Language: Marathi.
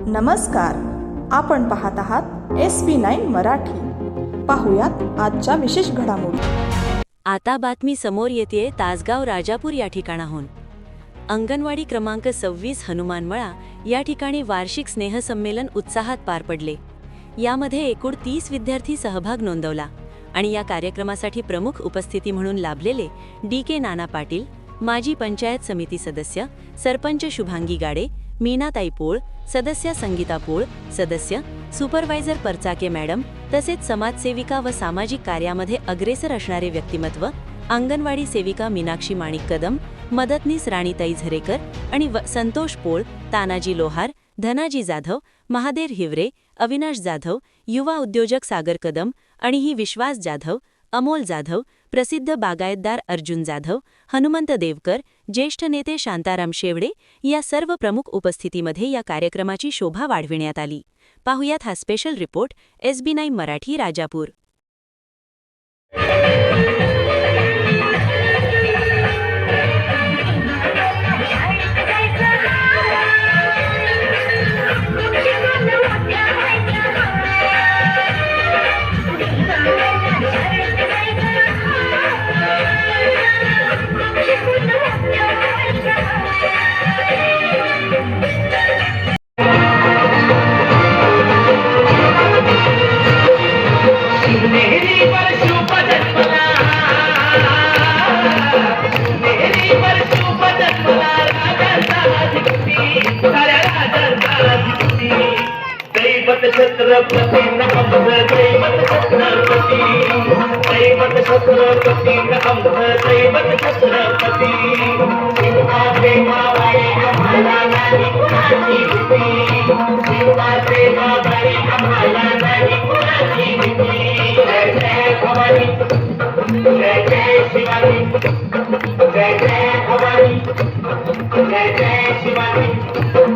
नमस्कार, आपण पाहत आहात SB9 मराठी. पाहुयात आजच्या विशेष घडामोडी. आता बातमी समोर येते तासगाव राजापूर या ठिकाणाहून. अंगणवाडी क्रमांक 26 हनुमानमळा या ठिकाणी वार्षिक स्नेहसंमेलन उत्साहात पार पडले. यामध्ये एकूण 30 विद्यार्थी सहभाग नोंदवला आणि या कार्यक्रमासाठी प्रमुख उपस्थिती म्हणून लाभलेले DK नाना पाटील, माजी पंचायत समिती सदस्य, सरपंच शुभांगी गाडे, मीनाताई पोळ, सदस्य संगीता पोळ, सदस्य सुपरवायझर परचाके मॅडम, तसेच समाजसेविका व सामाजिक कार्यामध्ये अग्रेसर असणारे व्यक्तिमत्व, अंगणवाडी सेविका मीनाक्षी माणिक कदम, मदतनीस राणीताई झरेकर आणि संतोष पोळ, तानाजी लोहार, धनाजी जाधव, महादेर हिवरे, अविनाश जाधव, युवा उद्योजक सागर कदम आणि ही विश्वास जाधव, अमोल जाधव, प्रसिद्ध बागायतदार अर्जुन जाधव, हनुमंत देवकर, ज्येष्ठ नेते शांताराम शेवडे या सर्व प्रमुख उपस्थितीमध्ये या कार्यक्रमाची शोभा वाढविण्यात आली. पाहुयात हा special report SB9 Marathi Rajapur. Chhatrapati नमः दैवत छत्रपती, दैवत छत्रपती नमः दैवत छत्रपती. शिवाचे मावळे आम्हाला नाही कुणाची भीती, शिवाचे मावळे आम्हाला नाही कुणाची भीती. जय जय भवानी, जय जय शिवाजी, जय जय भवानी, जय जय शिवाजी.